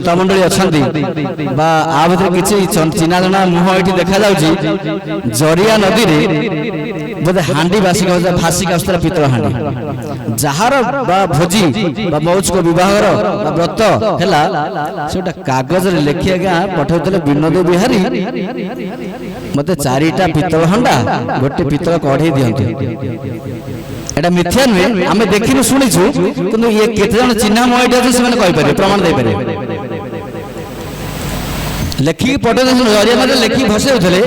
श्रोता मंडली अछंती बा आ भीतर किछि चिन्हा जना मुह एठी देखा जाउची जरिया नदी रे बोधे हांडी बासी का फासी का पितल हांडी जहार बा भोजी बा मौज को विवाहर बा व्रत हैला सेटा कागज रे लेखि आगा पठौतले विनोद बिहारी मते चारिटा पितल हंडा गोटे पितल कढ़ई दियंते एटा मिथ्या नुहे आमे देखिनु सुनिछु किंतु ये केते जन चिन्हा मोइटा से माने कहि पारे प्रमाण दे पारे लेखि पटे जरिया में लेखि भसे उथले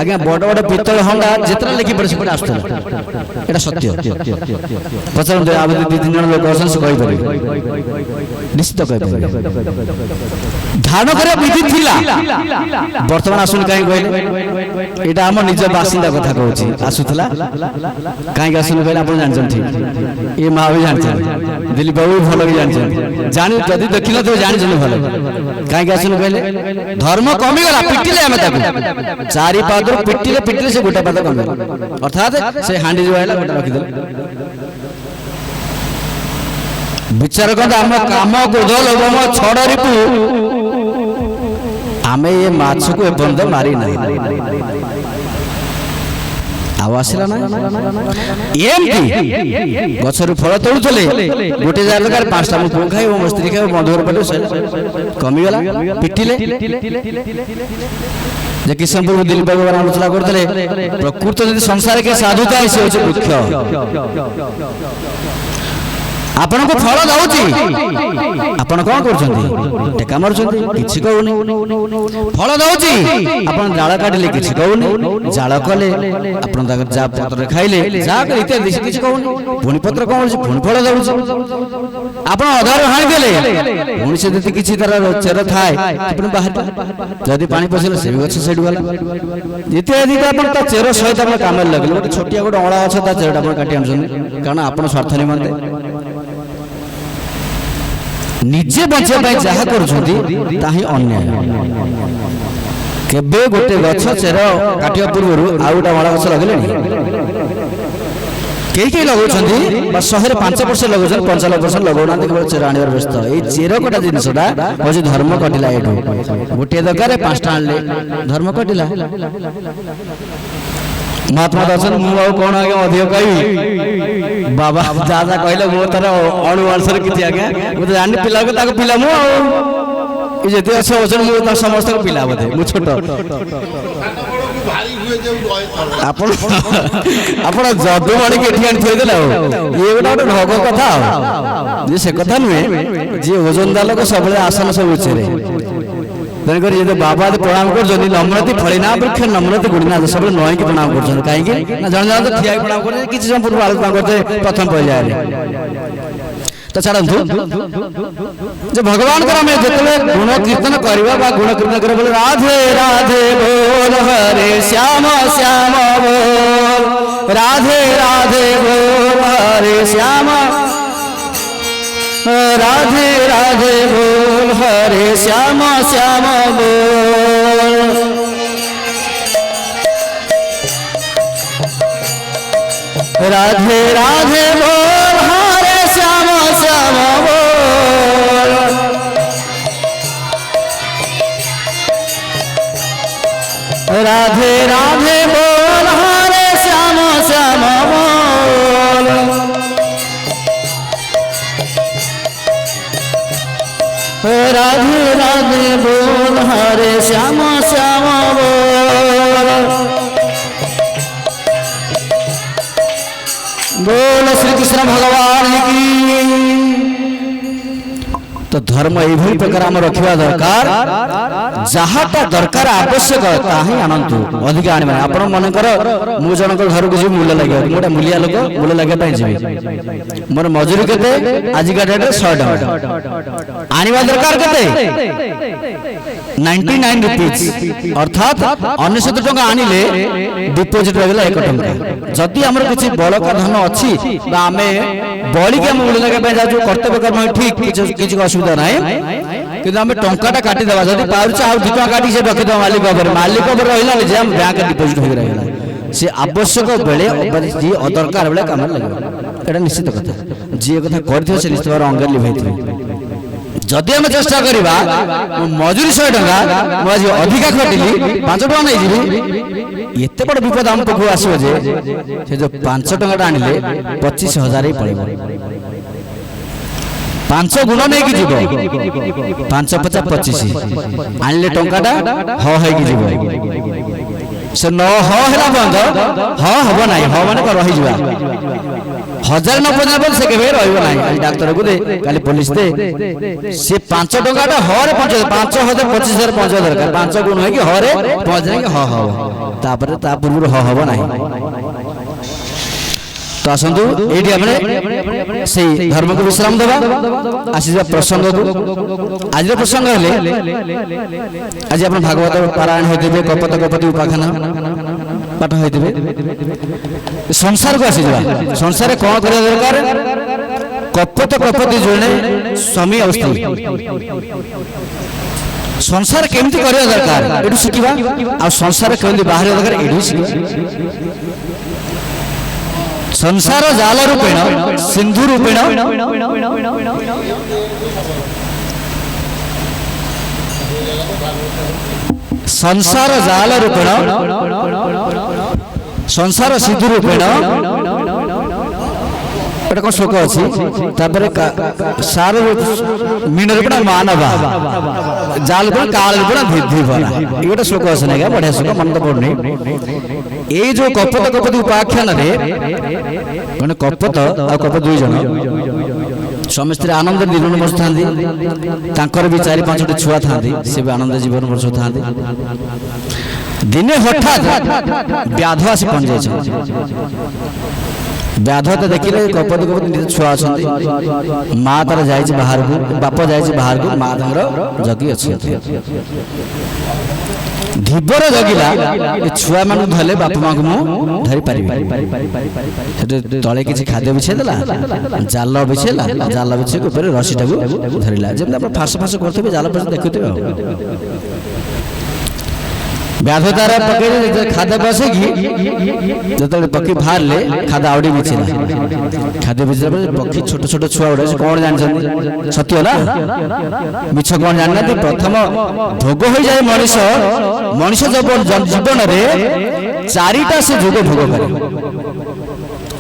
आज्ञा बड़ बड़ पितल हंडा जेतरा लेखि पड़े से पड़े आस्तला एटा सत्य पचन दे आबे दि तीन जन लोक असन से कहि पारे निश्चित कहि पारे धान करे विधि थिला वर्तमान आसुन काई कहले एटा हम निज बासिंदा कथा कहूची आसुथला काई आसुन कहले आपण जानछन ठीक ए मा भी जानछन दिलीप बाबू भलो भी जानछन जानि जदी देखिला तो जानछन भलो काई आसुन कहले धर्म कमी गला पिटिले हमें ताकू चारि पाद पिटिले पिटिले से गोटा पाद कमी अर्थात से हांडी जो आइला गोटा रखि दे विचार कर हम काम क्रोध लोभ छड़ रिपु आमे ये माछ को बंद मारी नहीं आवासिला ना एमटी गछरु फल तोड़ुथले गोटे जालकार पांचटा मु खाइ ओ मस्त्री खाइ बंधुर पटे कमी गला पिटिले जे किशनपुर दिलीप बाबू आलोचना करथले प्रकृत यदि संसार के साधुता है से होचे मुख्य आपण को फल दउची आपण कोन करछंती टेका मारछंती किछि कहउनी फल दउची आपण जाळ काढले किछि कहउनी जाळ कले आपण ताकर जा पत्र खाइले जा कर इत्यादि किछि कहउनी पुणी पत्र कोन होछि पुणी फल दउची आपण अधार हानि देले पुणी से जति किछि तरह चेर थाए आपण बाहर जदी पानी पसिले से गछ सेड वाला इत्यादि आपण त चेर सहित आपण काम लागले गोटे छोटिया गोटे अळा अछि त चेरटा आपण काटि आनछन कारण आपण स्वार्थ निमंते निजे बचे भाई जहा करूछंती ताही अन्याय केबे गोटे गछ चेर काटिया पूर्वरु आउटा वाला गछ लगले नी केही केही लगौछंती बा 105 वर्ष लगौछन 95% लगौना केवल चेर आनिवर व्यस्त ए चेर कोटा जिनसडा होजे धर्म कटिला एठो गोटे दगारे पांचटा आनले धर्म कटिला महात्मा दर्शन मु कौन आगे अधिक कही बाबा दादा कहले मो तार अणु वर्षर किछि आगे मु जानि पिला को ताको पिला मु ई जेते अस वचन मु त समस्त को पिला बदे मु छोट आपण आपण जदु बणी के ठियान थई देला ये गोटा ढोग कथा जे से कथा नुहे जे ओजन दाल को सबले आसन सब उचरे तेणुकर ये बाबा प्रणाम कर नम्रति फलिना वृक्ष नम्रति गुणिना सब नई प्रणाम कर कहीं जन जन तो ठिया प्रणाम कर किसी समय पूर्व आलोचना करते प्रथम पर्याय तो छाड़ू जो भगवान में जितने गुण कीर्तन करवा गुण कीर्तन कर बोले राधे राधे बोल हरे श्याम श्याम बोल राधे राधे बोल हरे श्याम राधे राधे बोल हरे श्याम श्याम बोल राधे राधे बोल हरे श्याम श्याम बोल राधे राधे बोल हरे श्याम श्याम बोल राधे राधे बोल हरे श्याम श्याम बोल बोल श्री कृष्ण भगवान की। तो धर्म यही प्रकार आम रखा दरकार जहाटा दरकार आवश्यक ताही आनंतु अधिक आने आप मन कर मु जन घर को जी मूल्य लगे गोटे मूलिया लोक मूल्य लगे जी मोर मजूरी केते आज का डेट 100 टका आनिबा दरकार केते 99 रुपीस अर्थात 99 टका आनिले डिपोजिट रहला 1 टका जदि हमर किछि बळका धन अछि बा आमे बळी के मूल्य लगे जाजु कर्तव्य कर्म ठीक किछि असुविधा नाही किंतु आमे टंकाटा काटी देबा जदि पाउछ आ 2 टका काटी से रखि दो मालिक पर रहिला जे हम बैंक डिपोजिट हो रहला से आवश्यक बेले जी अदरकार बेले काम लगे एटा निश्चित कथा जी कथा करथियो से निश्चित अंग लिभाइथियो जदि आम चेष्टा करवा मजूरी 100 टंका मुझे अधिका खटिली 5 टंका नहीं जीवी एत बड़ विपद आम पाखु आसो जे से जो 5 टंका आनिले 25,000 ही पड़े 5 गुण नहीं जीव 5 50 25 आनिले टंकाटा ह है जीव से न हला बंद हम ना माने रही जा 1000 न पहुंचा बोल से केबे रहइबो नाही डाक्टर को दे काली पुलिस दे से 5 टंका हरे 5,000 25,000 5 दरकार 5 गुण है कि हरे पहुंच जाए कि ह तापर ता पूर्व ह नाही तो आसतु ये अपने से धर्म को विश्राम देवा आसीजा प्रसंग को आज प्रसंग हेले आज आप भागवत पारायण होते कपत कपति उपाख्यान पाठ होते संसार को आसीजा संसार कौन कर दरकार कपत कपति जोड़े स्वामी और स्त्री संसार केमती करिया दरकार एटू शिखिबा आ संसार केमती बाहर दरकार एटू शिखिबा संसार जाल रूपेण सिंधु रूपेण संसार जाल रूपेण संसार सिंधु रूपेण कौन श्लोक अच्छी सार मीन रूपेण मानव जाल रूपेण काल रूपेण धीभरा ये गोटे श्लोक अच्छे ना बढ़िया श्लोक मन तो पड़नी ये जो कपत कपति उपाख्यान कौन कपत आ कपत 2 जन स्वामी स्त्री आनंद जीवन बस था भी 4-5 छुआ था सी भी आनंद जीवन बस था दिने हठात व्याध आसी पहुंच व्याध तो देखिले कपत कपत छुआ अच्छा माँ तार जा बाहर को बाप जा बाहर को माँ तर जगी अच्छी धीवर जगिला छुआ मान धरले बाप माँ को मु धरी पारि तले किसी खाद्य बिछेदेला जाल बिछेला जाल बिछे रसीटा को धरला जमी फास फास करते जाल पास देखुए व्याध तार पकड़े खाद्य बसे जो पक्षी बाहर ले खाद्य आवड़ी बिछेला खाद्य बिछला पक्षी छोट छोट छुआ उड़े कौन जान सत्य ना मिछ कौन जानना प्रथम भोग हो जाए मनीष मनीष जीवन में 4टा से जोग भोग करे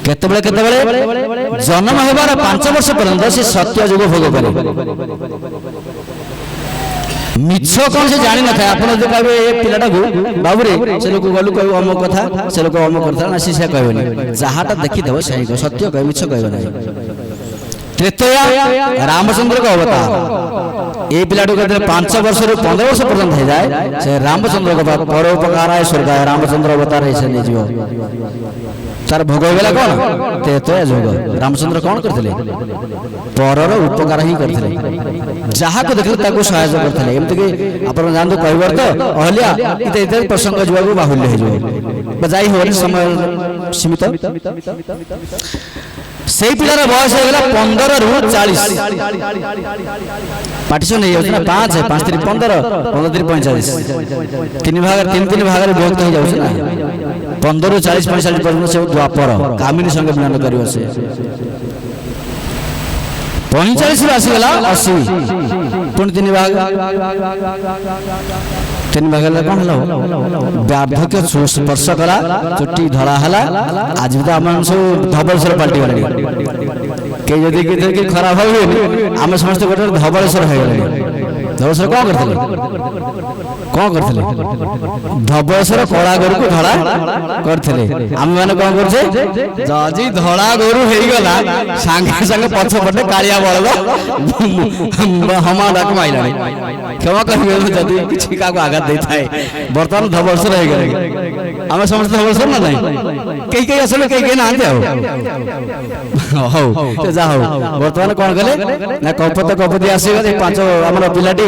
केतबेले जन्म होबार 5 वर्ष पर्यंत से सत्य जोग भोग करे मिछ कौन से जानी न था आप जो कहे ये पिलाटा को बाबूरे से लोग गलु कह अमुक कथा से लोग अमुक कथा ना से कहबनी जहाटा देखिदेव सही सत्य कह मिछ कहब ना त्रेतया रामचंद्र का अवतार ये पिलाटू कहते 5 वर्ष 15 वर्ष पर्यंत हो जाए से रामचंद्र का परोपकार स्वर्ग रामचंद्र अवतार ऐसे नहीं जीव तार भोग होगा कौन त्रेतया जोग रामचंद्र कौन करते परर उपकार ही करते जहाँ को देखते ताको सहायता करते एमती कि आप जानते कहबार तो अहल्या इत्यादि प्रसंग जुआ बाहुल्य हो जाई हो समय सीमित से पिलार बयस हो 15 रु 40 पार्टीशन हो 5 5 3 15 15 3 45 3 भाग विभक्त हो जाए 15 रु 40 45 पर्यंत से द्वापर कामिनी संगे मिलन कर 45 आसीगला 80 पुणी 3 भाग 3 भाग कौन है वार्धक्य स्पर्श कला चुट्टी धड़ा है आज भी आम सब धबलेश्वर पाल्टी गले कई खराब हो आम समस्त गोटे धबलेश्वर हो गले धबलेश्वर कौन करते धबलेश्वर कला गोरु को धड़ा करते आम मैंने कौन कर जदि धड़ा गोरु हो गला सांगे सांगे पछपटे कालिया बलद हमा डाक माइला क्षमा करेंगे जदि किसी का आघात देता है बर्तमान धबलेश्वर हो गए आम समस्त धबलेश्वर ना नहीं कई कई असल कई कई ना हो जा हो बर्तमान कौन गले ना कपत कपति आसीगले 5 आमर पिलाटी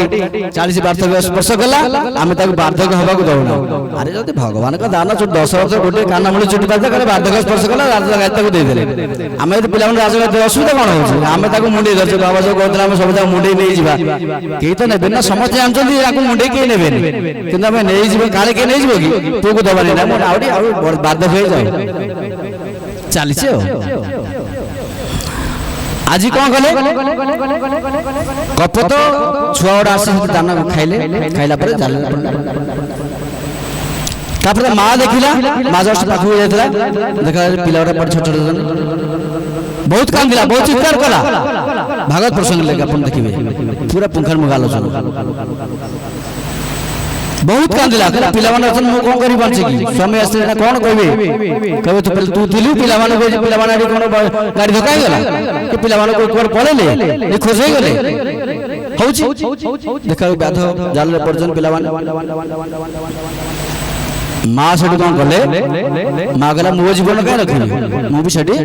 40 वार्धक्य स्पर्श कला आम वार्धक्य हवा दौना अरे जब भगवान का दान 10 वर्ष गोटे काना मुड़ी चुटी पाते वार्धक्य स्पर्श कला राजगायता देदेले आम यदि पिला राजगायता असुविधा कौन हो आम मुंडे धरते बाबा जो कहते हैं सब मुंडे नहीं जावा कई तो ने ना समस्त जानते मुंडे कई ने कि नहीं जी काले कई नहीं जी कि पुक दबानी ना बार्धक्य हो जाए चली आज कौन कले कपत छुआ गुड़ा आस दाना खाइले खाइला पर जाल तापर माँ देखिला माँ जस्ट पाखु जाइतला देखा पिला गुड़ा पर छोट बहुत कांदिला बहुत चित्कार कला भागवत प्रसंग लेके अपन देखिबे पूरा पुंखर मुगाल बहुत कांदिला कहला पिला माने अछन मु कोन करी बांचे की स्वामी आस्ते ना कोन कहबे कहबे तो पहले तू दिलु पिला माने को पिला माने कोन गाड़ी धकाई गला कि पिला माने को कोर पळेले ए खोज होई गले होउची देखा बाध जाल रे परजन पिला माने माँ से कौन कले माँ कहला मो जीवन कहीं रखी मु भी सेठी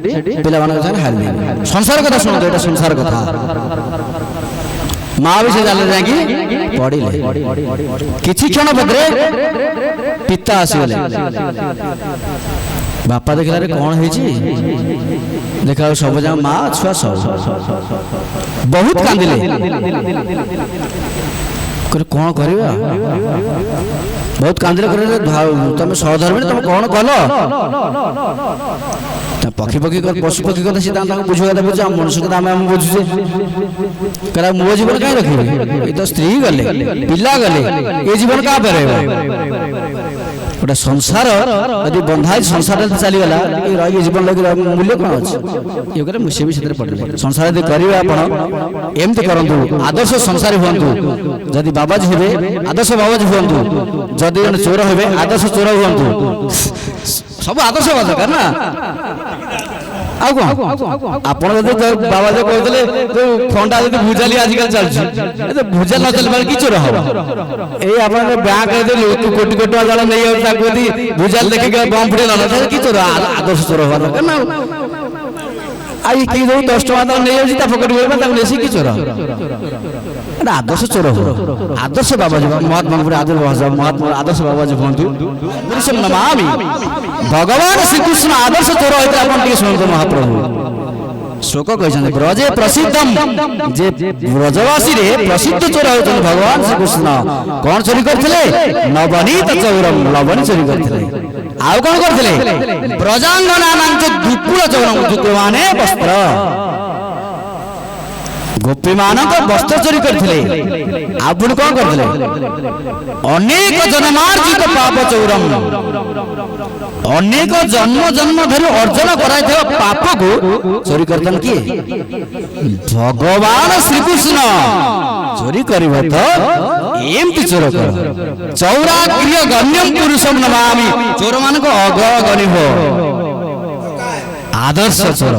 पिला माने संग हार दे संसार कथा सुन एटा संसार कथा माँ भी से जाल जाकी पड़िले किछि क्षण बदरे पिता आसीगले बापा देखला रे कोन हेची देखा सब जा माँ छुआ सब बहुत कांदिले कर कौन करवा बहुत कांदिले करे तुम सहधर्मी तुम कौन कल पक्षी पक्षी पशु पक्षी कथा सीधा बुझा बुझे आम मनुष्य कथा आम बुझुचे कह मो जीवन कहीं रखे ये तो स्त्री गले पिला गले ये जीवन क्या गोटे संसार यदि बंधा संसार चलीगला ये जीवन लगे मूल्य कौन अच्छे ये मुझे भी पड़े संसार यदि करेंगे आप एमती करूँ आदर्श संसारी हूँ जदि बाबाजी हे आदर्श बाबाजी हूँ जदि जन चोर हे आदर्श चोर हूँ सब आदर्श हवा दरकार ना आप बाबा जो कहते फंडा जो भुजाली आजकल चलती भुजा न चल कि चोर हम ये बैंक कोटी कोटी हजार नहीं भुजाल देखिए बम फुटे ना कि चोर आदर्श चोर हवा दरकार ना आई कि 10 टका नहीं जाऊँ पकेट गोल कि चोर आदर्श चोर हो आदर्श बाबाजी महात्मा महात्मा आदर्श बाबाजी कहतु नमामि भगवान श्रीकृष्ण आदर्श चोर होते शुणु महाप्रभु शोक कहते ब्रजे प्रसिद्धम जे ब्रजवासी रे प्रसिद्ध चोर होते भगवान श्रीकृष्ण कौन चोरी करते नवनीत चौरम लवणी चोरी करते आउ कौन करते ब्रजांगना दुकुल चौरम माने वस्त्र गोपी मानक वस्त्र चोरी करते आप कौन करते अनेक जन्मार्जित पाप चौरम अनेक जन्म जन्म धरी अर्जन कराइथिबा पाप को चोरी करतन किए भगवान श्रीकृष्ण चोरी करिबो तो एमती चोर कर चौरा गृह गण्यम पुरुषम नमामि चोर मानक अग गनिबो आदर्श चोर